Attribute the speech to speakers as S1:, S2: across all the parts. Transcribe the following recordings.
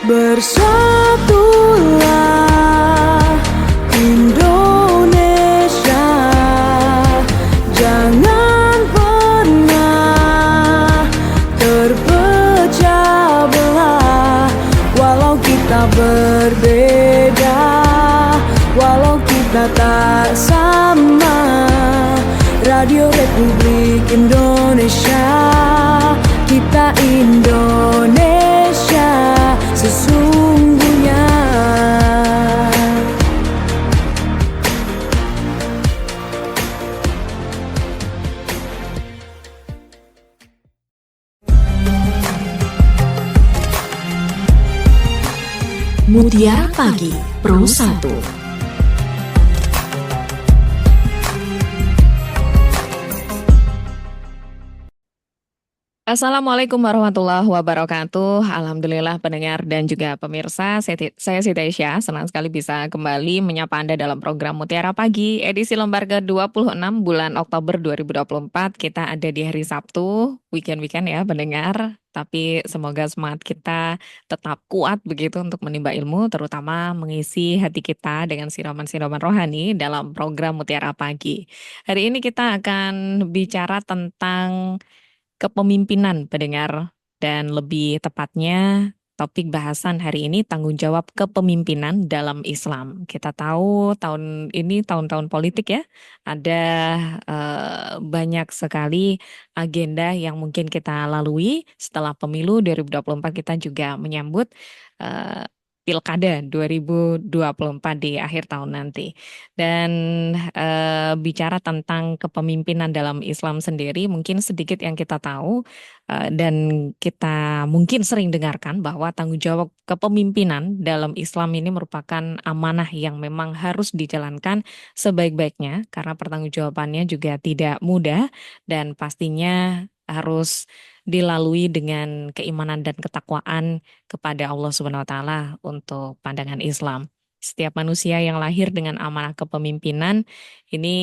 S1: Bersatulah Indonesia, jangan pernah terpecah belah. Walau kita berbeda, walau kita tak sama, Radio Republik Indonesia, kita Indonesia sesungguhnya.
S2: Mutiara Pagi Pro 1.
S3: Assalamualaikum warahmatullahi wabarakatuh. Alhamdulillah pendengar dan juga pemirsa, saya Siti Aisyah, senang sekali bisa kembali menyapa Anda dalam program Mutiara Pagi, edisi lembar ke-26 bulan Oktober 2024. Kita ada di hari Sabtu, weekend-weekend ya pendengar. Tapi semoga semangat kita tetap kuat begitu untuk menimba ilmu, terutama mengisi hati kita dengan siraman-siraman rohani dalam program Mutiara Pagi. Hari ini kita akan bicara tentang kepemimpinan pendengar, dan lebih tepatnya topik bahasan hari ini tanggung jawab kepemimpinan dalam Islam. Kita tahu tahun ini tahun-tahun politik ya, ada banyak sekali agenda yang mungkin kita lalui setelah pemilu 2024. Kita juga menyambut eh, Pilkada 2024 di akhir tahun nanti. Dan bicara tentang kepemimpinan dalam Islam sendiri, mungkin sedikit yang kita tahu dan kita mungkin sering dengarkan bahwa tanggung jawab kepemimpinan dalam Islam ini merupakan amanah yang memang harus dijalankan sebaik-baiknya, karena pertanggungjawabannya juga tidak mudah dan pastinya harus dilalui dengan keimanan dan ketakwaan kepada Allah Subhanahu wa taala untuk pandangan Islam. Setiap manusia yang lahir dengan amanah kepemimpinan ini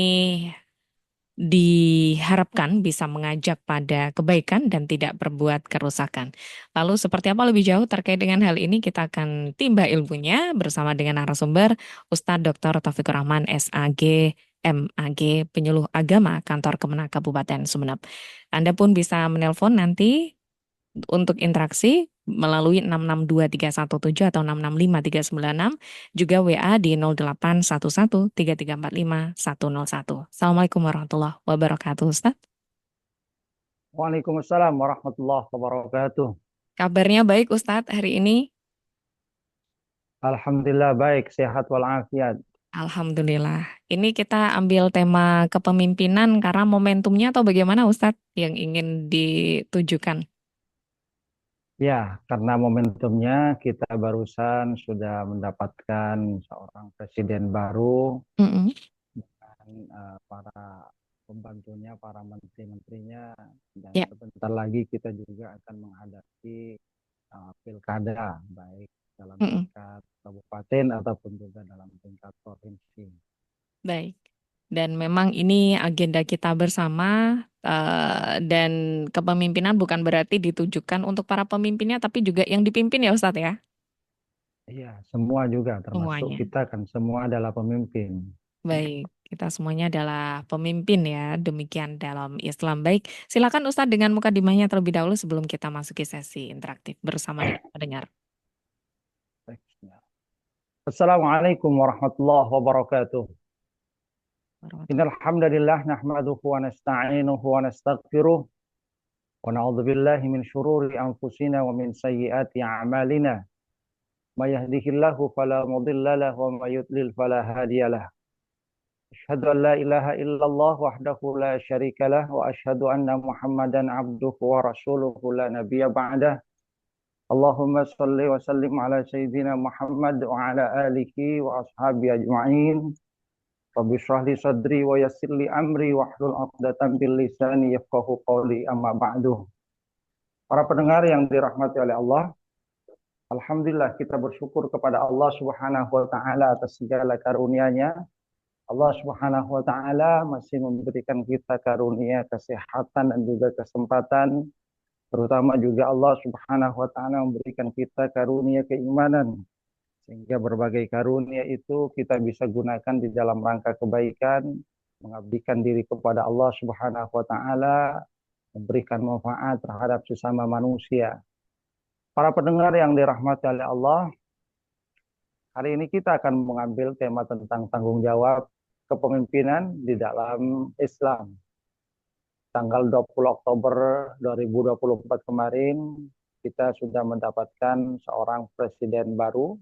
S3: diharapkan bisa mengajak pada kebaikan dan tidak berbuat kerusakan. Lalu seperti apa lebih jauh terkait dengan hal ini, kita akan timba ilmunya bersama dengan narasumber Ustadz Dr. Taufikur Rahman SAG MAG, penyuluh agama Kantor Kemenak Kabupaten Sumeneb. Anda pun bisa menelpon nanti untuk interaksi melalui 662317 atau 665396, juga WA di 08113345 101. Assalamualaikum warahmatullahi wabarakatuh, Ustaz.
S4: Waalaikumsalam warahmatullahi wabarakatuh.
S3: Kabarnya baik, Ustadz, hari ini?
S4: Alhamdulillah baik, sehat walafiat.
S3: Alhamdulillah. Ini kita ambil tema kepemimpinan karena momentumnya atau bagaimana, Ustadz, yang ingin ditujukan?
S4: Ya, karena momentumnya kita barusan sudah mendapatkan seorang presiden baru
S3: Mm-mm.
S4: dan para pembantunya, para menteri-menterinya, dan
S3: Ya.
S4: sebentar lagi kita juga akan menghadapi pilkada, baik dalam
S3: Mm-mm.
S4: tingkat kabupaten ataupun juga dalam tingkat provinsi.
S3: Baik. Dan memang ini agenda kita bersama, dan kepemimpinan bukan berarti ditujukan untuk para pemimpinnya, tapi juga yang dipimpin ya Ustadz ya,
S4: Iya, semua juga termasuk
S3: semuanya.
S4: kita kan semua adalah pemimpin.
S3: Baik, kita semuanya adalah pemimpin ya, demikian dalam Islam. Baik, silakan Ustadz dengan mukadimahnya terlebih dahulu sebelum kita masuki sesi interaktif bersama dengan pendengar.
S4: Assalamualaikum warahmatullahi wabarakatuh.
S3: Warahmatullahi.
S4: Innal hamdalillah nahmaduhu wa nasta'inuhu wa nastaghfiruh wa na'udzu billahi min syururi anfusina wa min sayyiati a'malina. May yahdihillahu fala mudilla lahu wa may yudlil fala hadiyalah. Asyhadu an la ilaha illallah wahdahu la syarika lah wa asyhadu anna Muhammadan abduhu wa rasuluhu la nabiyya ba'dah. Allahumma shalli wa sallim ala sayyidina Muhammad wa ala alihi wa ashabi ajma'in. Rabbi shrah li sadri wa yassir li amri wahlul 'uqdatam bil lisani yafqahu qawli amma ba'du. Para pendengar yang dirahmati oleh Allah, alhamdulillah kita bersyukur kepada Allah Subhanahu wa taala atas segala karunia-Nya. Allah Subhanahu wa taala masih memberikan kita karunia kesehatan dan juga kesempatan Terutama juga Allah Subhanahu wa taala memberikan kita karunia keimanan, sehingga berbagai karunia itu kita bisa gunakan di dalam rangka kebaikan, mengabdikan diri kepada Allah Subhanahu wa taala, memberikan manfaat terhadap sesama manusia. Para pendengar yang dirahmati oleh Allah, hari ini kita akan mengambil tema tentang tanggung jawab kepemimpinan di dalam Islam. Tanggal 20 Oktober 2024 kemarin, kita sudah mendapatkan seorang presiden baru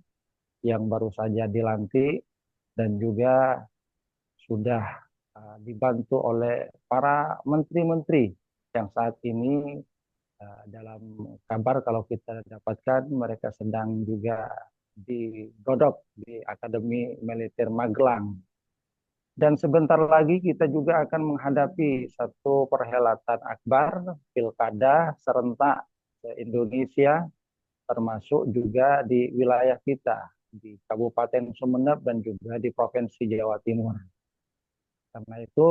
S4: yang baru saja dilantik dan juga sudah dibantu oleh para menteri-menteri yang saat ini dalam kabar kalau kita dapatkan mereka sedang juga digodok di Akademi Militer Magelang. Dan sebentar lagi kita juga akan menghadapi satu perhelatan akbar, pilkada serentak se-Indonesia, termasuk juga di wilayah kita, di Kabupaten Sumeneb dan juga di Provinsi Jawa Timur. Karena itu,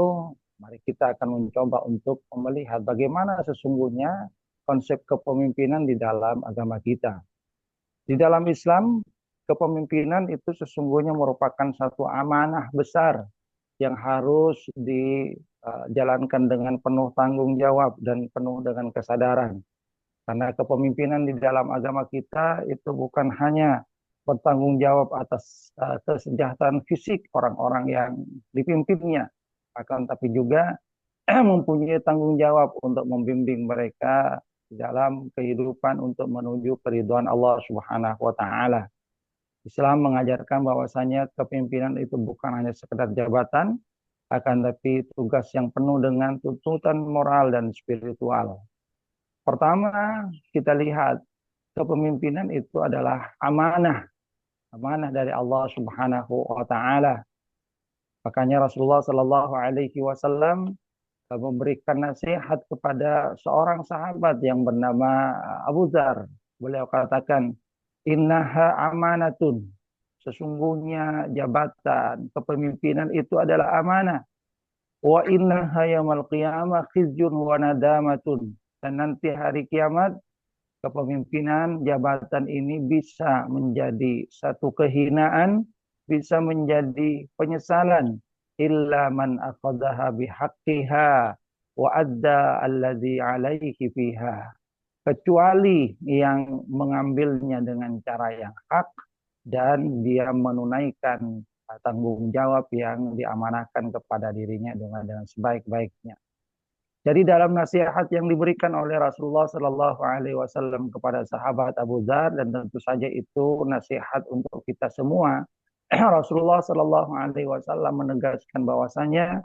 S4: mari kita akan mencoba untuk melihat bagaimana sesungguhnya konsep kepemimpinan di dalam agama kita. Di dalam Islam, kepemimpinan itu sesungguhnya merupakan satu amanah besar yang harus dijalankan dengan penuh tanggung jawab dan penuh dengan kesadaran. Karena kepemimpinan di dalam agama kita itu bukan hanya bertanggung jawab atas kesejahteraan fisik orang-orang yang dipimpinnya, akan tapi juga mempunyai tanggung jawab untuk membimbing mereka dalam kehidupan untuk menuju keridhaan Allah Subhanahu wa taala. Islam mengajarkan bahwasanya kepemimpinan itu bukan hanya sekedar jabatan, akan tapi tugas yang penuh dengan tuntutan moral dan spiritual. Pertama, kita lihat kepemimpinan itu adalah amanah. Amanah dari Allah Subhanahu wa taala. Makanya Rasulullah Shallallahu alaihi wasallam memberikan nasihat kepada seorang sahabat yang bernama Abu Dzar. Beliau katakan, innaha amanatun. Sesungguhnya jabatan kepemimpinan itu adalah amanah. Wa innaha yaumil qiyamah khizyun wa nadamatun. Dan nanti hari kiamat kepemimpinan jabatan ini bisa menjadi satu kehinaan, bisa menjadi penyesalan. Illa man akhadaha bihaqqiha wa adda alladhi alaihi fiha. Kecuali yang mengambilnya dengan cara yang hak dan dia menunaikan tanggung jawab yang diamanahkan kepada dirinya dengan sebaik-baiknya. Jadi dalam nasihat yang diberikan oleh Rasulullah Shallallahu Alaihi Wasallam kepada sahabat Abu Dzar, dan tentu saja itu nasihat untuk kita semua, Rasulullah Shallallahu Alaihi Wasallam menegaskan bahwasanya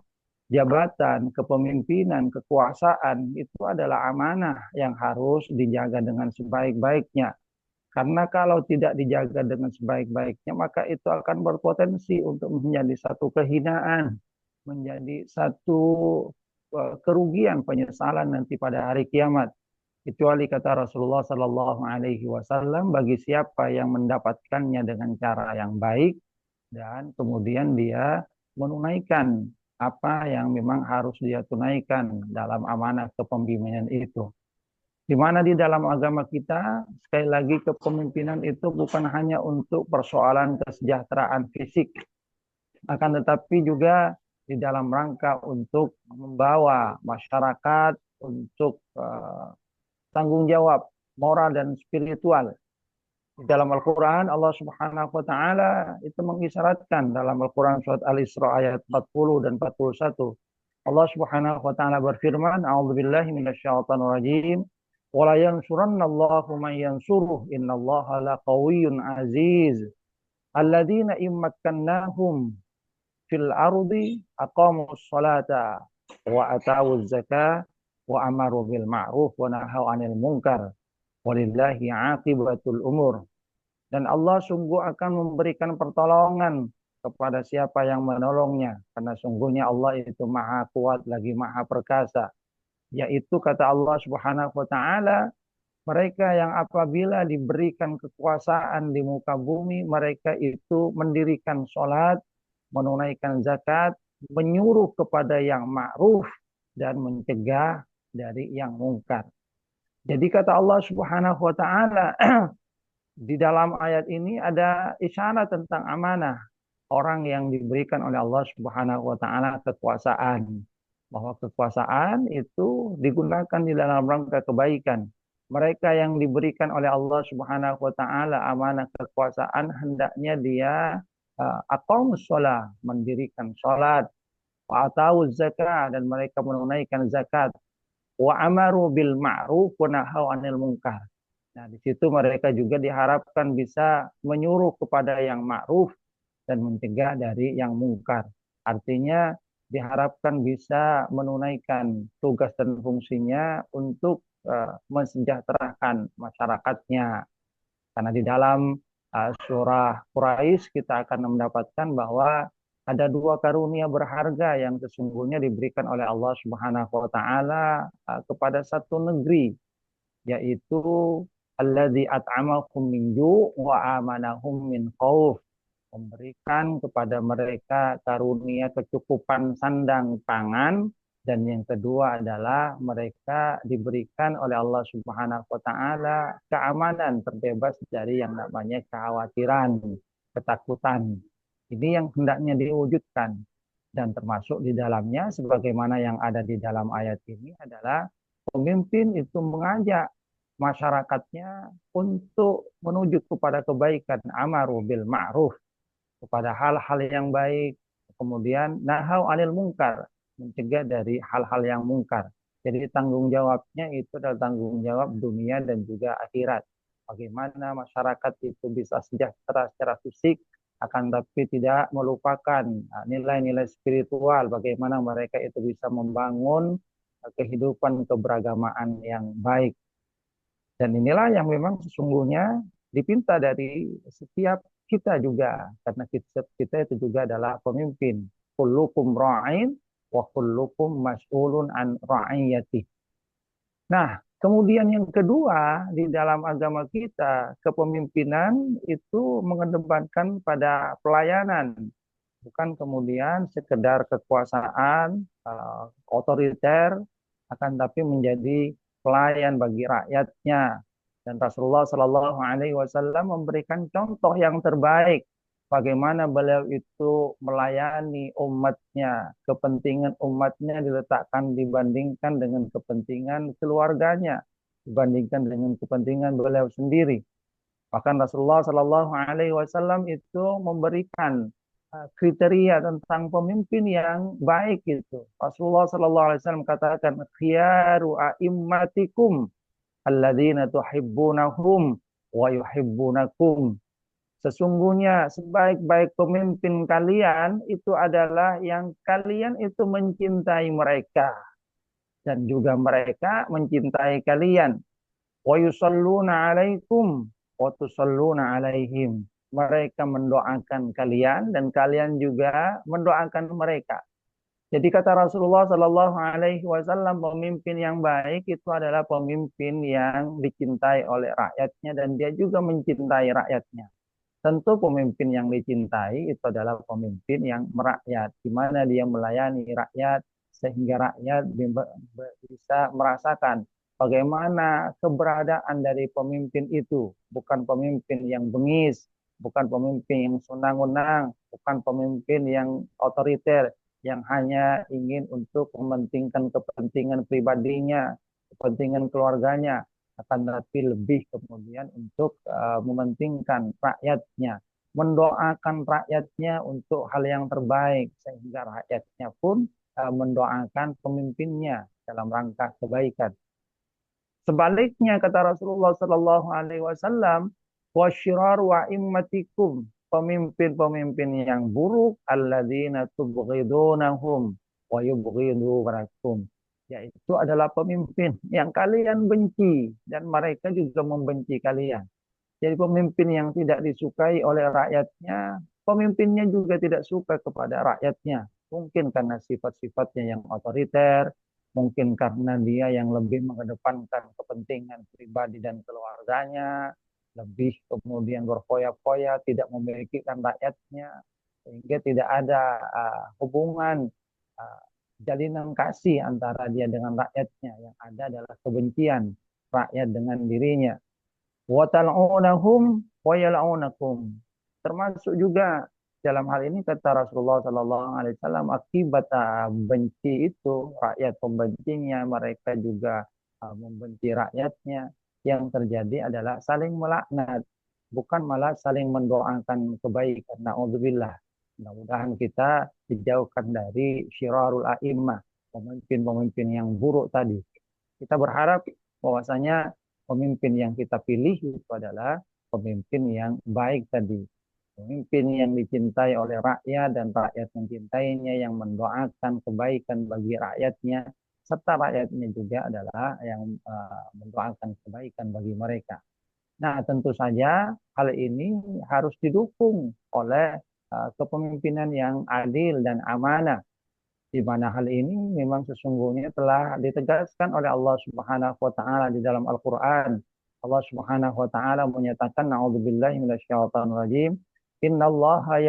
S4: jabatan, kepemimpinan, kekuasaan itu adalah amanah yang harus dijaga dengan sebaik-baiknya. Karena kalau tidak dijaga dengan sebaik-baiknya, maka itu akan berpotensi untuk menjadi satu kehinaan, menjadi satu kerugian, penyesalan nanti pada hari kiamat. Kecuali kata Rasulullah Sallallahu Alaihi Wasallam, bagi siapa yang mendapatkannya dengan cara yang baik dan kemudian dia menunaikan apa yang memang harus dia tunaikan dalam amanah kepemimpinan itu. Di mana di dalam agama kita, sekali lagi kepemimpinan itu bukan hanya untuk persoalan kesejahteraan fisik, akan tetapi juga di dalam rangka untuk membawa masyarakat untuk tanggung jawab moral dan spiritual. Di dalam Al-Quran, Allah Subhanahu wa Ta'ala itu mengisyaratkan dalam Al-Quran surat Al-Isra ayat 40 dan 41. Allah Subhanahu wa Ta'ala berfirman, A'udzubillahi minasyaitonir rajim, wa la yansurannallahu man yansuruh, innallaha laqawiyyun aziz. Alladzina immakkannahum fil ardi aqamus salata wa atawuz zakah wa amaru bil ma'ruf wa nahaw 'anil munkar. Walillahi 'aqibatul umur. Dan Allah sungguh akan memberikan pertolongan kepada siapa yang menolongnya, karena sungguhnya Allah itu Maha Kuat lagi Maha Perkasa. Yaitu kata Allah Subhanahu wa taala, mereka yang apabila diberikan kekuasaan di muka bumi, mereka itu mendirikan sholat, menunaikan zakat, menyuruh kepada yang ma'ruf dan mencegah dari yang mungkar. Jadi kata Allah Subhanahu wa taala di dalam ayat ini ada isyarat tentang amanah orang yang diberikan oleh Allah Subhanahu wa taala kekuasaan. Bahwa kekuasaan itu digunakan di dalam rangka kebaikan. Mereka yang diberikan oleh Allah Subhanahu wa taala amanah kekuasaan hendaknya dia aqamus shalah, mendirikan salat, wa atau zakat dan mereka menunaikan zakat, wa amaru bil ma'ruf wa nahau 'anil munkar. Nah, di situ mereka juga diharapkan bisa menyuruh kepada yang ma'ruf dan mencegah dari yang mungkar. Artinya diharapkan bisa menunaikan tugas dan fungsinya untuk mensejahterakan masyarakatnya. Karena di dalam surah Quraisy kita akan mendapatkan bahwa ada dua karunia berharga yang sesungguhnya diberikan oleh Allah Subhanahu wa taala kepada satu negeri, yaitu alladzi at'amahum min ju' wa amanahum min khauf, memberikan kepada mereka karunia kecukupan sandang pangan, dan yang kedua adalah mereka diberikan oleh Allah Subhanahu wa taala keamanan, terbebas dari yang namanya kekhawatiran, ketakutan. Ini yang hendaknya diwujudkan, dan termasuk di dalamnya sebagaimana yang ada di dalam ayat ini adalah pemimpin itu mengajak masyarakatnya untuk menuju kepada kebaikan, amaru bil ma'ruf, kepada hal-hal yang baik, kemudian nahau anil mungkar, mencegah dari hal-hal yang mungkar. Jadi tanggung jawabnya itu adalah tanggung jawab dunia dan juga akhirat. Bagaimana masyarakat itu bisa sejahtera secara fisik, akan tapi tidak melupakan nilai-nilai spiritual, bagaimana mereka itu bisa membangun kehidupan keberagamaan yang baik. Dan inilah yang memang sesungguhnya dipinta dari setiap kita juga, karena kita itu juga adalah pemimpin. Kullukum ra'in wa kullukum mas'ulun an ra'iyati. Nah, kemudian yang kedua di dalam agama kita, kepemimpinan itu mengedepankan pada pelayanan, bukan kemudian sekedar kekuasaan otoriter, akan tapi menjadi pelayan bagi rakyatnya. Dan Rasulullah Shallallahu Alaihi Wasallam memberikan contoh yang terbaik bagaimana beliau itu melayani umatnya, kepentingan umatnya diletakkan dibandingkan dengan kepentingan keluarganya, dibandingkan dengan kepentingan beliau sendiri. Bahkan Rasulullah Shallallahu Alaihi Wasallam itu memberikan kriteria tentang pemimpin yang baik itu. Rasulullah Shallallahu Alaihi Wasallam katakan, khiyaru a'immatikum alladzina tuhibbunahum wa yuhibbunakum. Sesungguhnya sebaik-baik pemimpin kalian itu adalah yang kalian itu mencintai mereka dan juga mereka mencintai kalian. Wa yusalluna 'alaikum wa tusalluna 'alaihim. Mereka mendoakan kalian dan kalian juga mendoakan mereka. Jadi kata Rasulullah Shallallahu Alaihi Wasallam, pemimpin yang baik itu adalah pemimpin yang dicintai oleh rakyatnya dan dia juga mencintai rakyatnya. Tentu pemimpin yang dicintai itu adalah pemimpin yang merakyat, di mana dia melayani rakyat sehingga rakyat bisa merasakan bagaimana keberadaan dari pemimpin itu. Bukan pemimpin yang bengis, bukan pemimpin yang senang-senang, bukan pemimpin yang otoriter, yang hanya ingin untuk mementingkan kepentingan pribadinya, kepentingan keluarganya, akan tetapi lebih kemudian untuk mementingkan rakyatnya, mendoakan rakyatnya untuk hal yang terbaik, sehingga rakyatnya pun mendoakan pemimpinnya dalam rangka kebaikan. Sebaliknya kata Rasulullah Sallallahu Alaihi Wasallam, wasyiraru wa'immatikum, pemimpin-pemimpin yang buruk, alladzina tubghidunahum wa yubghidunkum, yaitu adalah pemimpin yang kalian benci dan mereka juga membenci kalian. Jadi pemimpin yang tidak disukai oleh rakyatnya, pemimpinnya juga tidak suka kepada rakyatnya. Mungkin karena sifat-sifatnya yang otoriter, mungkin karena dia yang lebih mengedepankan kepentingan pribadi dan keluarganya, lebih kemudian berfoya-foya, tidak memilikikan rakyatnya, sehingga tidak ada hubungan jalinan kasih antara dia dengan rakyatnya. Yang ada adalah kebencian. rakyat dengan dirinya. Wa tal'unahum wa yal'unakum. Termasuk juga dalam hal ini kata Rasulullah sallallahu alaihi wasallam, akibat benci itu rakyat pembencinya, mereka juga membenci rakyatnya. Yang terjadi adalah saling melaknat, bukan malah saling mendoakan kebaikan. Na'udzubillah. Mudah-mudahan kita dijauhkan dari syirarul a'immah, pemimpin-pemimpin yang buruk tadi. Kita berharap bahwasanya pemimpin yang kita pilih itu adalah pemimpin yang baik tadi. Pemimpin yang dicintai oleh rakyat dan rakyat mencintainya, yang mendoakan kebaikan bagi rakyatnya, serta rakyatnya juga adalah yang mendoakan kebaikan bagi mereka. Nah, tentu saja hal ini harus didukung oleh kepemimpinan yang adil dan amanah, di mana hal ini memang sesungguhnya telah ditegaskan oleh Allah Subhanahu wa taala di dalam Al-Qur'an. Allah Subhanahu wa taala menyatakan, na'udzubillahi minasyaitonir rajim, innallaha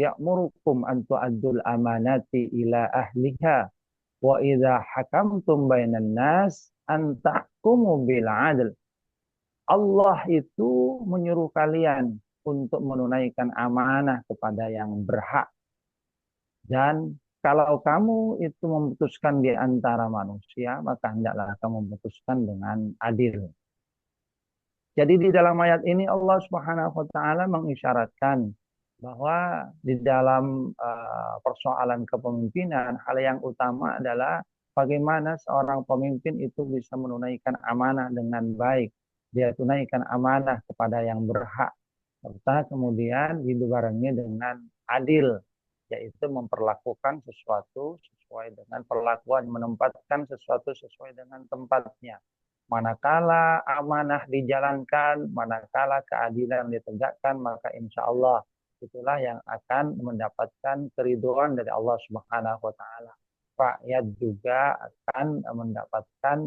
S4: ya'murukum an tu'addul amanati ila ahliha wa idza hakamtum bainan nas an tahkumu bil 'adl. Allah itu menyuruh kalian untuk menunaikan amanah kepada yang berhak. Dan kalau kamu itu memutuskan di antara manusia, maka hendaklah kamu memutuskan dengan adil. Jadi di dalam ayat ini Allah Subhanahu wa taala mengisyaratkan bahwa di dalam persoalan kepemimpinan, hal yang utama adalah bagaimana seorang pemimpin itu bisa menunaikan amanah dengan baik. Dia tunaikan amanah kepada yang berhak, serta kemudian dibarengi dengan adil, yaitu memperlakukan sesuatu sesuai dengan perlakuan, menempatkan sesuatu sesuai dengan tempatnya. Manakala amanah dijalankan, manakala keadilan ditegakkan, maka insya Allah itulah yang akan mendapatkan keridhaan dari Allah Subhanahu wa taala. Rakyat juga akan mendapatkan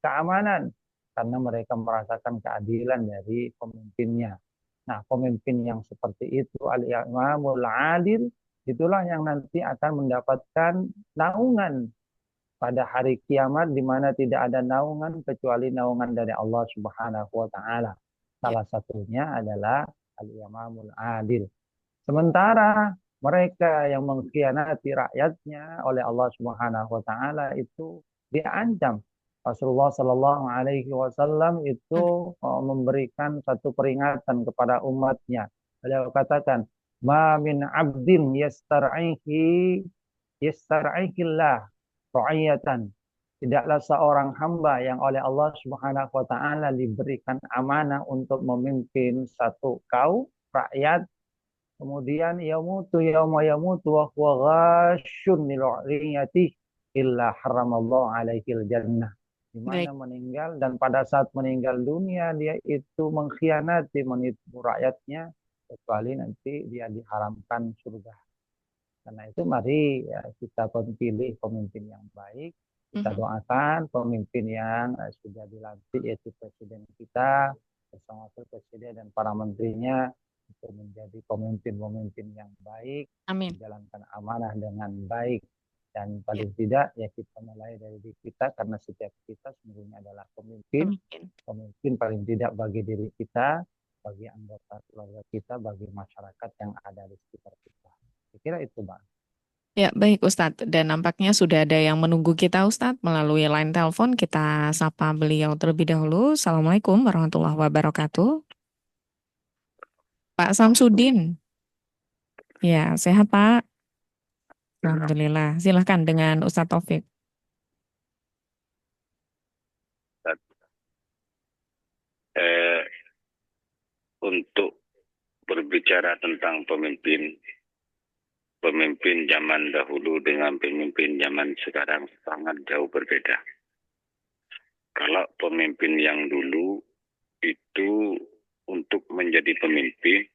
S4: keamanan karena mereka merasakan keadilan dari pemimpinnya. Nah, pemimpin yang seperti itu, al-imamul adil, itulah yang nanti akan mendapatkan naungan pada hari kiamat, di mana tidak ada naungan kecuali naungan dari Allah Subhanahu wa taala. Salah satunya adalah al-imamul adil. Sementara mereka yang mengkhianati rakyatnya oleh Allah Subhanahu wa taala itu diancam. Rasulullah Shallallahu alaihi wasallam itu memberikan satu peringatan kepada umatnya. Beliau katakan, "Ma min 'abdin yastar'ihillah ra'iyatan." Tidaklah seorang hamba yang oleh Allah Subhanahu wa taala diberikan amanah untuk memimpin satu kaum rakyat, kemudian yamutu yauma yamutu wa huwa ghasyun lil ra'iyati illa haramallahu alaihil jannah. Di mana meninggal dan pada saat meninggal dunia dia itu mengkhianati, menipu rakyatnya, kecuali nanti dia diharamkan surga. Karena itu mari kita pilih pemimpin yang baik. Kita doakan pemimpin yang sudah dilantik, yaitu presiden kita bersama presiden dan para menterinya, untuk menjadi pemimpin-pemimpin yang baik, menjalankan amanah dengan baik. Dan paling tidak ya kita mulai dari diri kita, karena setiap kita sesungguhnya adalah pemimpin. Pemimpin paling tidak bagi diri kita, bagi anggota keluarga kita, bagi masyarakat yang ada di sekitar kita. Saya kira itu, Bang.
S3: Ya, baik Ustadz. Dan nampaknya sudah ada yang menunggu kita Ustadz melalui line telepon. Kita sapa beliau terlebih dahulu. Assalamualaikum warahmatullahi wabarakatuh. Pak Samsudin. Ya, sehat Pak? Alhamdulillah. Silahkan dengan Ustadz Taufik.
S5: Untuk berbicara tentang pemimpin zaman dahulu dengan pemimpin zaman sekarang sangat jauh berbeda. Kalau pemimpin yang dulu itu untuk menjadi pemimpin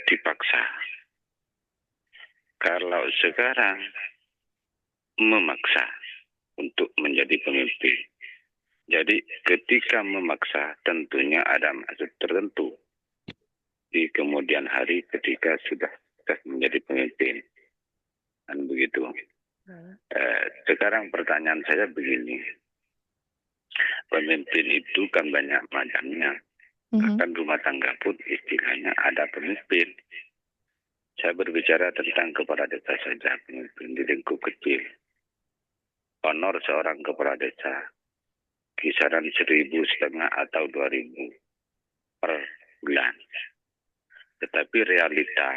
S5: dipaksa. Kalau sekarang memaksa untuk menjadi pemimpin. Jadi ketika memaksa tentunya ada maksud tertentu di kemudian hari ketika sudah menjadi pemimpin. Dan begitu. Sekarang pertanyaan saya begini. Pemimpin itu kan banyak macamnya. Bahkan rumah tangga pun istilahnya ada pemimpin. Saya berbicara tentang kepala desa saja, pemimpin di lingkup kecil. Honor seorang kepala desa kisaran 1.500 atau 2.000 per bulan. Tetapi realita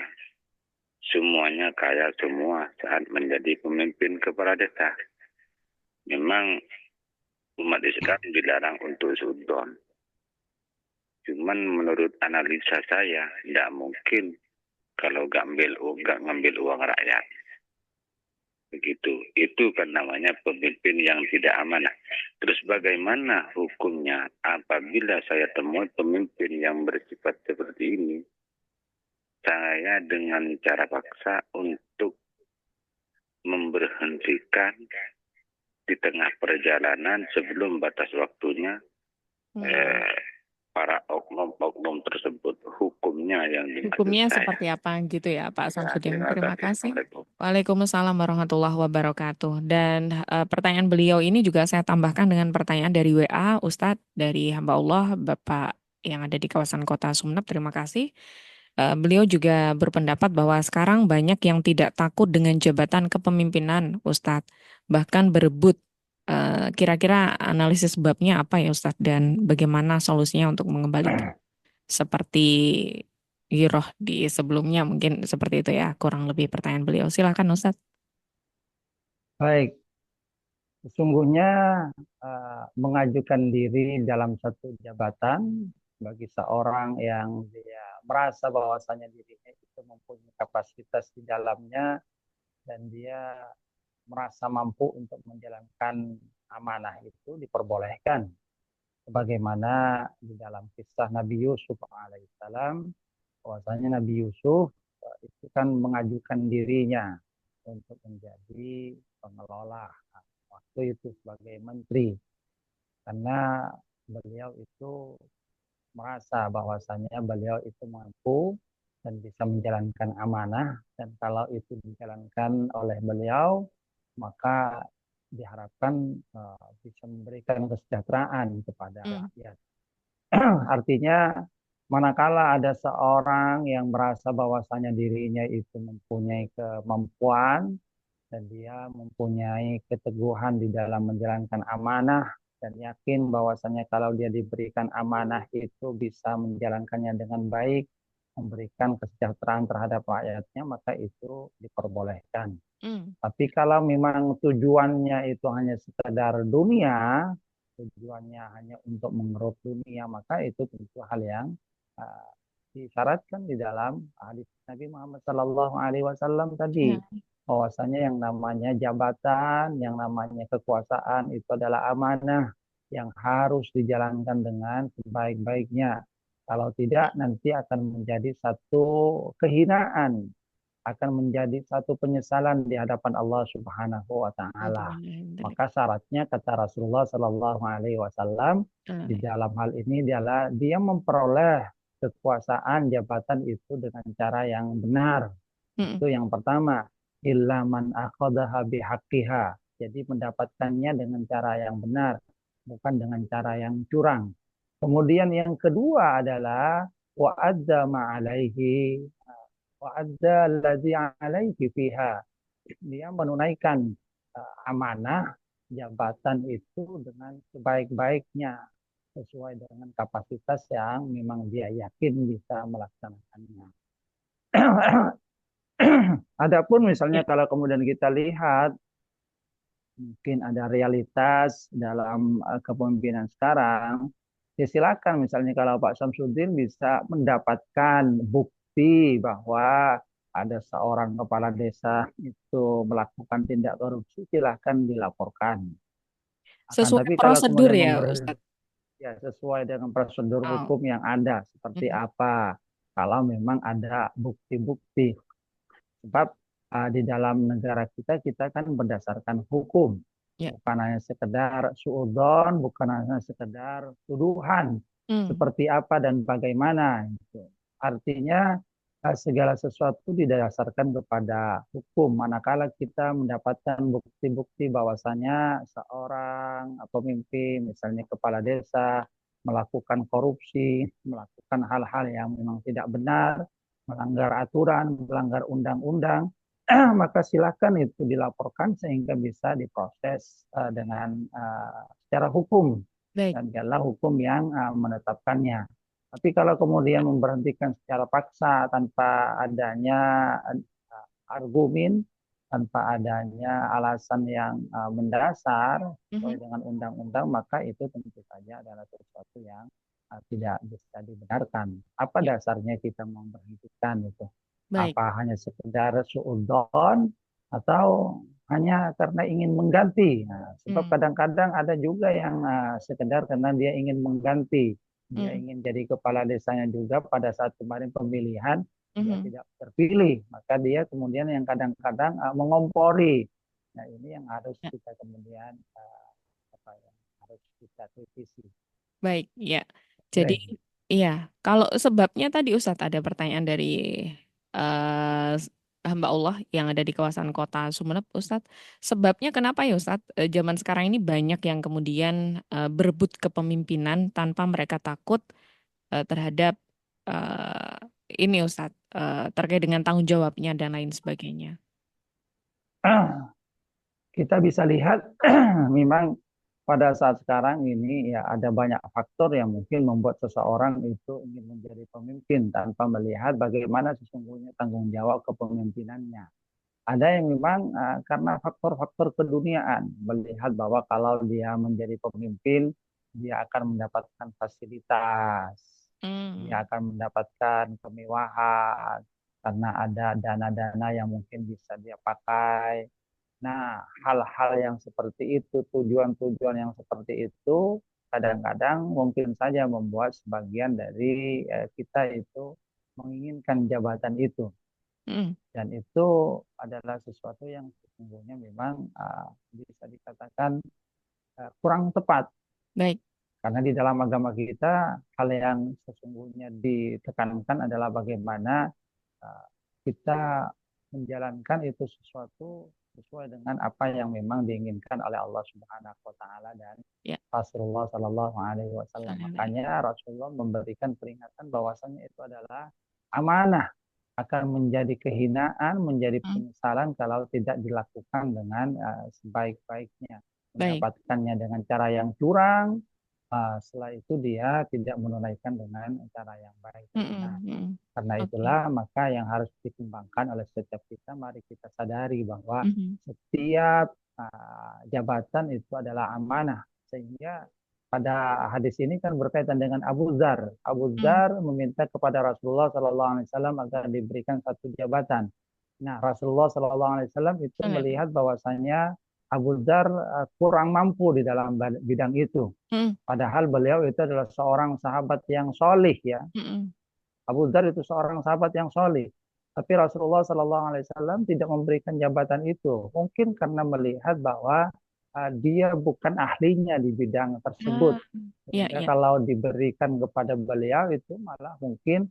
S5: semuanya kaya semua saat menjadi pemimpin kepala desa. Memang umat Islam dilarang untuk sudon. Cuman menurut analisa saya, tidak mungkin kalau nggak ngambil uang rakyat. Begitu. Itu kan namanya pemimpin yang tidak amanah. Terus bagaimana hukumnya apabila saya temui pemimpin yang bersifat seperti ini? Saya dengan cara paksa untuk memberhentikan di tengah perjalanan sebelum batas waktunya para oknum tersebut, hukumnya yang dimaksud
S3: Hukumnya
S5: saya.
S3: seperti apa gitu ya Pak Samsudin.
S5: Terima
S3: Terima
S5: kasih.
S3: kasih. Waalaikumsalam warahmatullahi wabarakatuh. Dan pertanyaan beliau ini juga saya tambahkan dengan pertanyaan dari WA Ustadz dari hamba Allah Bapak yang ada di kawasan kota Sumeneb. Terima kasih. Beliau juga berpendapat bahwa sekarang banyak yang tidak takut dengan jabatan kepemimpinan Ustadz. Bahkan berebut. Kira-kira analisis sebabnya apa ya Ustadz dan bagaimana solusinya untuk mengembalikan seperti giroh di sebelumnya mungkin seperti itu ya kurang lebih pertanyaan beliau. Silakan Ustadz.
S4: Baik, sesungguhnya mengajukan diri dalam satu jabatan bagi seorang yang dia merasa bahwasanya dirinya itu mempunyai kapasitas di dalamnya dan dia merasa mampu untuk menjalankan amanah itu diperbolehkan. Sebagaimana di dalam kisah Nabi Yusuf alaihissalam, bahwasanya Nabi Yusuf itu kan mengajukan dirinya untuk menjadi pengelola waktu itu sebagai menteri, karena beliau itu merasa bahwasanya beliau itu mampu dan bisa menjalankan amanah, dan kalau itu dijalankan oleh beliau maka diharapkan bisa memberikan kesejahteraan kepada rakyat. Artinya manakala ada seorang yang merasa bahwasanya dirinya itu mempunyai kemampuan dan dia mempunyai keteguhan di dalam menjalankan amanah dan yakin bahwasanya kalau dia diberikan amanah itu bisa menjalankannya dengan baik, memberikan kesejahteraan terhadap rakyatnya, maka itu diperbolehkan. Tapi kalau memang tujuannya itu hanya sekedar dunia, tujuannya hanya untuk mengeruk dunia, maka itu tentu hal yang disyaratkan di dalam hadis Nabi Muhammad SAW tadi, bahwasanya yang namanya jabatan, yang namanya kekuasaan itu adalah amanah yang harus dijalankan dengan sebaik-baiknya. Kalau tidak, nanti akan menjadi satu kehinaan, akan menjadi satu penyesalan di hadapan Allah Subhanahu wa taala. Maka syaratnya kata Rasulullah Shallallahu alaihi wasallam di dalam hal ini adalah dia memperoleh kekuasaan jabatan itu dengan cara yang benar. Itu yang pertama, illa man akhadha bihaqqiha. Jadi mendapatkannya dengan cara yang benar, bukan dengan cara yang curang. Kemudian yang kedua adalah wa'adda ma'alaihi wa'adda alladzi 'alaihi fiha. Dia menunaikan amanah jabatan itu dengan sebaik-baiknya sesuai dengan kapasitas yang memang dia yakin bisa melaksanakannya. Adapun misalnya kalau kemudian kita lihat mungkin ada realitas dalam kepemimpinan sekarang, ya silakan misalnya kalau Pak Samsudin bisa mendapatkan bukti bahwa ada seorang kepala desa itu melakukan tindak korupsi, silahkan dilaporkan.
S3: Sesuai prosedur ya Ustadz.
S4: Ya, sesuai dengan prosedur hukum yang ada seperti apa. Kalau memang ada bukti-bukti. Sebab di dalam negara kita kan berdasarkan hukum. Bukan hanya sekedar suudon, bukan hanya sekedar tuduhan. Seperti apa dan bagaimana. Artinya segala sesuatu didasarkan kepada hukum. Manakala kita mendapatkan bukti-bukti bahwasanya seorang pemimpin, misalnya kepala desa, melakukan korupsi, melakukan hal-hal yang memang tidak benar, melanggar aturan, melanggar undang-undang, maka silakan itu dilaporkan sehingga bisa diproses dengan secara hukum
S3: Baik.
S4: dan biarlah hukum yang menetapkannya. Tapi kalau kemudian memberhentikan secara paksa tanpa adanya argumen, tanpa adanya alasan yang mendasar sesuai
S3: Mhm.
S4: dengan undang-undang, maka itu tentu saja adalah sesuatu yang tidak bisa dibenarkan. Apa
S3: Ya,
S4: dasarnya kita memberhentikan itu?
S3: baik.
S4: Apa hanya sekedar suudzon atau hanya karena ingin mengganti? Nah, sebab
S3: Hmm.
S4: kadang-kadang ada juga yang sekedar karena dia ingin mengganti, dia
S3: Hmm.
S4: ingin jadi kepala desanya juga pada saat kemarin pemilihan dia
S3: Mhm.
S4: tidak terpilih, maka dia kemudian yang kadang-kadang mengompori. Nah, ini yang harus
S3: Ya,
S4: kita kemudian apa ya, harus kita kritisi.
S3: baik. Ya. Jadi,
S4: Baik.
S3: iya, kalau sebabnya tadi Ustadz ada pertanyaan dari eh, hamba Allah yang ada di kawasan kota Sumeneb, Ustadz. Sebabnya kenapa ya Ustadz? Zaman sekarang ini banyak yang kemudian berebut kepemimpinan tanpa mereka takut terhadap eh, ini Ustadz, terkait dengan tanggung jawabnya dan lain sebagainya.
S4: Kita bisa lihat memang pada saat sekarang ini ya ada banyak faktor yang mungkin membuat seseorang itu ingin menjadi pemimpin tanpa melihat bagaimana sesungguhnya tanggung jawab kepemimpinannya. Ada yang memang karena faktor-faktor keduniaan, melihat bahwa kalau dia menjadi pemimpin, dia akan mendapatkan fasilitas, dia
S3: Hmm.
S4: akan mendapatkan kemewahan, karena ada dana-dana yang mungkin bisa dia pakai. Nah, hal-hal yang seperti itu, tujuan-tujuan yang seperti itu, kadang-kadang mungkin saja membuat sebagian dari kita itu menginginkan jabatan itu.
S3: Hmm.
S4: Dan itu adalah sesuatu yang sesungguhnya memang bisa dikatakan kurang tepat.
S3: Baik.
S4: Karena di dalam agama kita, hal yang sesungguhnya ditekankan adalah bagaimana kita menjalankan itu sesuatu sesuai dengan apa yang memang diinginkan oleh Allah Subhanahu wa taala dan
S3: Ya.
S4: Rasulullah Shallallahu alaihi wasallam.
S3: Alhamdulillah.
S4: Makanya Rasulullah memberikan peringatan bahwasanya itu adalah amanah, akan menjadi kehinaan, menjadi
S3: Hmm.
S4: penyesalan kalau tidak dilakukan dengan sebaik-baiknya.
S3: Baik.
S4: Mendapatkannya dengan cara yang curang, setelah itu dia tidak menunaikan dengan cara yang baik dan
S3: Hmm.
S4: benar.
S3: Hmm.
S4: Karena
S3: Oke.
S4: itulah maka yang harus dikembangkan oleh setiap kita, mari kita sadari bahwa
S3: Mhm.
S4: setiap jabatan itu adalah amanah. Sehingga pada hadis ini kan berkaitan dengan Abu Dzar. Abu
S3: Hmm.
S4: Dzar meminta kepada Rasulullah Sallallahu Alaihi Wasallam agar diberikan satu jabatan. Nah, Rasulullah Sallallahu Alaihi Wasallam itu
S3: Alhamdulillah.
S4: melihat bahwasanya Abu Dzar kurang mampu di dalam bidang itu.
S3: Hmm.
S4: Padahal beliau itu adalah seorang sahabat yang solih ya.
S3: Hmm.
S4: Abu Dzar itu seorang sahabat yang solih. Tapi Rasulullah Sallallahu Alaihi Wasallam tidak memberikan jabatan itu. Mungkin karena melihat bahwa dia bukan ahlinya di bidang tersebut.
S3: Ah, ya,
S4: Sehingga
S3: ya.
S4: kalau diberikan kepada beliau itu malah mungkin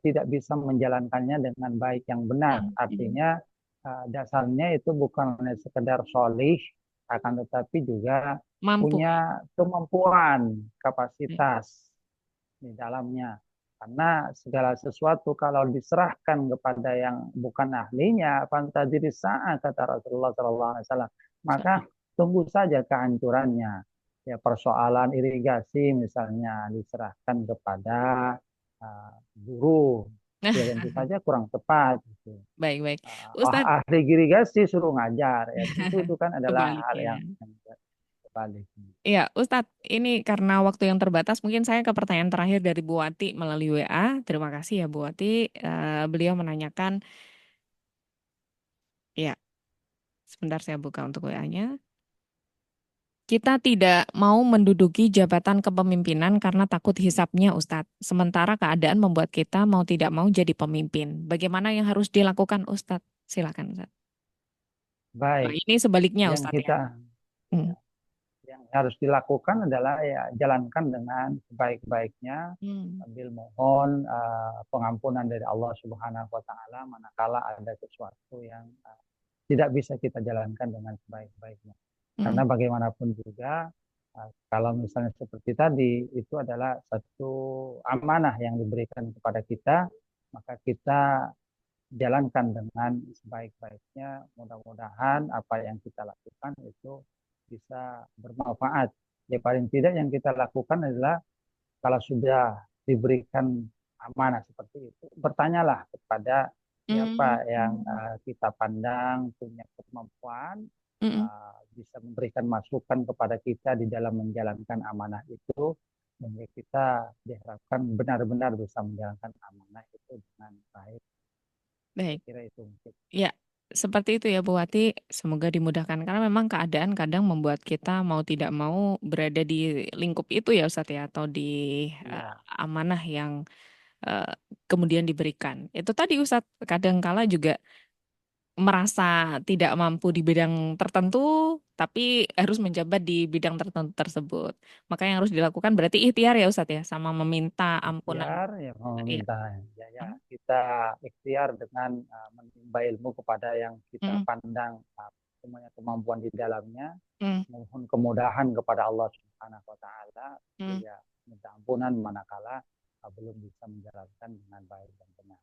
S4: tidak bisa menjalankannya dengan baik yang benar.
S3: Hmm. Hmm.
S4: Artinya dasarnya itu bukan hanya sekedar solih, akan tetapi juga
S3: Mampu.
S4: punya kemampuan,
S3: Baik.
S4: kapasitas di dalamnya. Karena segala sesuatu kalau diserahkan kepada yang bukan ahlinya, fantadiri saat kata Rasulullah SAW, maka tunggu saja kehancurannya. Ya persoalan irigasi misalnya diserahkan kepada guru, ya tentu saja kurang tepat. Gitu.
S3: Baik, baik. Ustadz,
S4: Ahli irigasi suruh ngajar, ya tentu itu kan adalah
S3: kebalik
S4: hal
S3: ya.
S4: yang terbalik.
S3: Iya, Ustadz, ini karena waktu yang terbatas, mungkin saya ke pertanyaan terakhir dari Bu Wati melalui WA. Terima kasih ya Bu Wati. Beliau menanyakan, ya, sebentar saya buka untuk WA-nya. Kita tidak mau menduduki jabatan kepemimpinan karena takut hisapnya, Ustadz. Sementara keadaan membuat kita mau tidak mau jadi pemimpin. Bagaimana yang harus dilakukan, Ustadz? Silakan, Ustadz. Nah,
S4: Baik,
S3: ini sebaliknya,
S4: yang
S3: Ustadz ya.
S4: kita
S3: Hmm.
S4: yang harus dilakukan adalah ya jalankan dengan sebaik-baiknya sambil mohon pengampunan dari Allah Subhanahu wa taala manakala ada sesuatu yang tidak bisa kita jalankan dengan sebaik-baiknya. Karena bagaimanapun juga kalau misalnya seperti tadi itu adalah satu amanah yang diberikan kepada kita, maka kita jalankan dengan sebaik-baiknya. Mudah-mudahan apa yang kita lakukan itu bisa bermanfaat. Ya paling tidak yang kita lakukan adalah kalau sudah diberikan amanah seperti itu, bertanyalah kepada siapa yang kita pandang punya kemampuan, bisa memberikan masukan kepada kita di dalam menjalankan amanah itu, sehingga kita diharapkan benar-benar bisa menjalankan amanah itu dengan baik.
S3: Baik.
S4: Kira itu mungkin.
S3: Ya, seperti itu ya Bu Wati. Semoga dimudahkan karena memang keadaan kadang membuat kita mau tidak mau berada di lingkup itu ya Ustadz ya, atau di amanah yang kemudian diberikan. Itu tadi Ustadz, kadangkala juga merasa tidak mampu di bidang tertentu, tapi harus menjabat di bidang tertentu tersebut. Maka yang harus dilakukan berarti ikhtiar ya Ustadz ya, sama meminta ampunan.
S4: Ikhtiar, ya meminta kita ikhtiar dengan menimba ilmu kepada yang kita pandang semuanya kemampuan di dalamnya, mohon kemudahan kepada Allah Subhanahu wa taala, ya minta ampunan manakala belum bisa menjalankan dengan baik dan benar.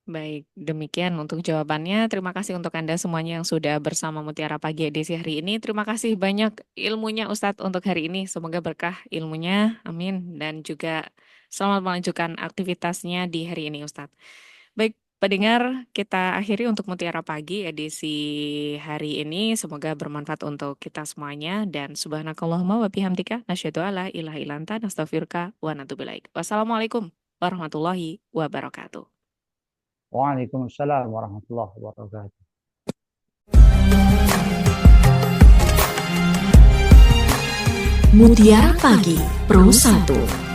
S3: Baik, demikian untuk jawabannya. Terima kasih untuk Anda semuanya yang sudah bersama Mutiara Pagi edisi hari ini. Terima kasih banyak ilmunya Ustadz untuk hari ini. Semoga berkah ilmunya, amin. Dan juga selamat melanjutkan aktivitasnya di hari ini Ustadz. Baik, pendengar, kita akhiri untuk Mutiara Pagi edisi hari ini. Semoga bermanfaat untuk kita semuanya. Dan subhanakallahumma wa bihamdika nasyhadu alla ilaha illa anta nastaghfiruka wa natubu ilaik. Wassalamualaikum warahmatullahi wabarakatuh.
S4: Waalaikumsalam warahmatullahi wabarakatuh.
S2: Mutiara Pagi Pro 1.